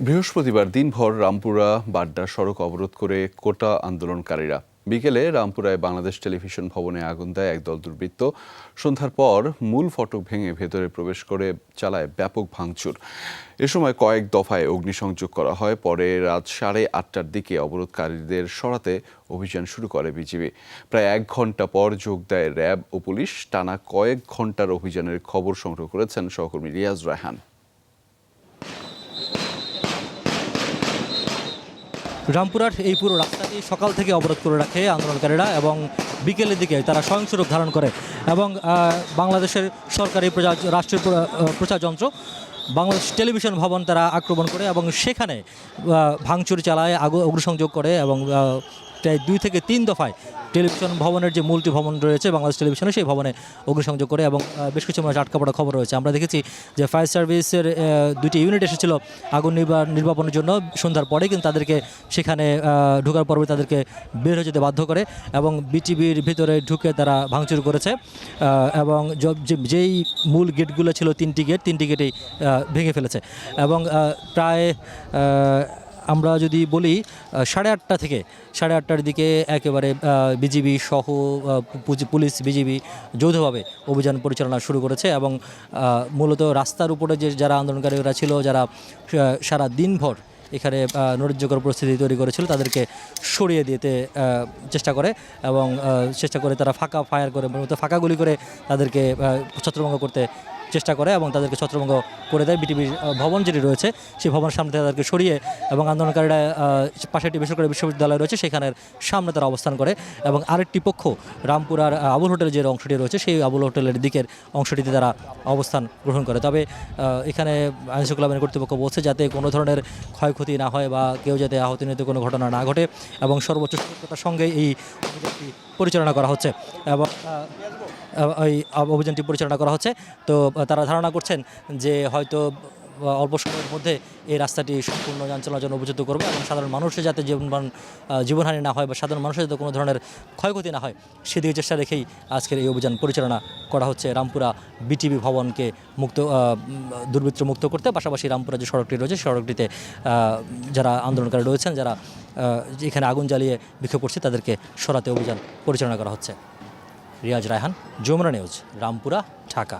বৃহস্পতিবার দিনভর রামপুরা বাড্ডা সড়ক অবরোধ করে কোটা আন্দোলনকারীরা। বিকেলে রামপুরায় বাংলাদেশ টেলিভিশন ভবনে আগুন দেয় একদল দুর্বৃত্ত। সন্ধ্যার পর মূল ফটক ভেঙে ভেতরে প্রবেশ করে চালায় ব্যাপক ভাঙচুর। এ সময় কয়েক দফায় অগ্নিসংযোগ করা হয়। পরে রাত 8:30টার দিকে অবরোধকারীদের সরাতে অভিযান শুরু করে বিজিবি। প্রায় 1 ঘন্টা পর যোগ দেয় র্যাব ও পুলিশ। টানা কয়েক ঘন্টার অভিযানের খবর সংগ্রহ করেছেন সহকর্মী রিয়াজ রায়হান। রামপুরার এই পুরো রাস্তাটি সকাল থেকে অবরোধ করে রাখে আন্দোলনকারীরা এবং বিকেলের দিকে তারা স্বয়ংসেবক রূপ ধারণ করে এবং বাংলাদেশের সরকারি রাষ্ট্রীয় প্রচার যন্ত্র বাংলাদেশ টেলিভিশন ভবন তারা আক্রমণ করে এবং সেখানে ভাঙচুর চালায়, অগ্নিসংযোগ করে এবং প্রায় 2 থেকে 3 দফায় টেলিভিশন ভবনের যে মূলটি ভবন রয়েছে বাংলাদেশ টেলিভিশনে, সেই ভবনে অগ্নিসংযোগ করে এবং বেশ কিছু মানুষ আটকা পড়ার খবর রয়েছে। আমরা দেখেছি যে ফায়ার সার্ভিসের 2টি ইউনিট এসেছিল আগুন নির্বাপনের জন্য সন্ধ্যার পরে, কিন্তু তাদেরকে সেখানে ঢোকার পর্বে তাদেরকে বের হয়ে যেতে বাধ্য করে এবং বিটিভির ভিতরে ঢুকে তারা ভাঙচুর করেছে এবং যেই মূল গেটগুলো ছিল 3টি গেটেই ভেঙে ফেলেছে এবং প্রায় আমরা যদি বলি 8:30 থেকে 8:30টার দিকে একেবারে বিজিবি সহ পুলিশ বিজিবি যৌথভাবে অভিযান পরিচালনা শুরু করেছে এবং মূলত রাস্তার উপরে যারা আন্দোলনকারীরা ছিল, যারা সারা দিনভর এখানে নৈরাজ্যকর পরিস্থিতি তৈরি করেছিল, তাদেরকে সরিয়ে দিতে চেষ্টা করে এবং চেষ্টা করে তারা ফায়ার করে, মূলত ফাঁকা গুলি করে তাদেরকে ছত্রভঙ্গ করতে চেষ্টা করে এবং তাদেরকে ছত্রভঙ্গ করে দেয়। বিটিভির ভবন যেটি রয়েছে সেই ভবনের সামনে তাদেরকে সরিয়ে এবং আন্দোলনকারীরা পাশে একটি বেসরকারি বিশ্ববিদ্যালয় রয়েছে সেখানের সামনে তারা অবস্থান করে এবং আরেকটি পক্ষ রামপুরার আবুল হোটেল যে অংশটি রয়েছে সেই আবুল হোটেলের দিকের অংশটিতে তারা অবস্থান গ্রহণ করে। তবে এখানে আইনশৃঙ্খলা বাহিনী কর্তৃপক্ষ বলছে যাতে কোনো ধরনের ক্ষয়ক্ষতি না হয় বা কেউ যাতে আহত নিহত কোনো ঘটনা না ঘটে এবং সর্বোচ্চ সতর্কতার সঙ্গে এই অভিযানটি পরিচালনা করা হচ্ছে এবং অভিযানটি পরিচালনা করা হচ্ছে। তো তারা ধারণা করছেন যে হয়তো অল্প সময়ের মধ্যে এই রাস্তাটি সম্পূর্ণ যান চলাচলের জন্য উপযুক্ত করবে এবং সাধারণ মানুষের যাতে জীবনহানি না হয় বা সাধারণ মানুষের যাতে কোনো ধরনের ক্ষয়ক্ষতি না হয় সেদিকে চেষ্টা রেখেই আজকের এই অভিযান পরিচালনা করা হচ্ছে রামপুরা বিটিভি ভবনকে দুর্বৃত্ত মুক্ত করতে। পাশাপাশি রামপুরা যে সড়কটি রয়েছে সড়কটিতে যারা আন্দোলনকারী রয়েছেন, যারা এখানে আগুন জ্বালিয়ে বিক্ষোভ করছে, তাদেরকে সরাতে অভিযান পরিচালনা করা হচ্ছে। রিয়াজ রায়হান, যমুনা নিউজ, রামপুরা, ঢাকা।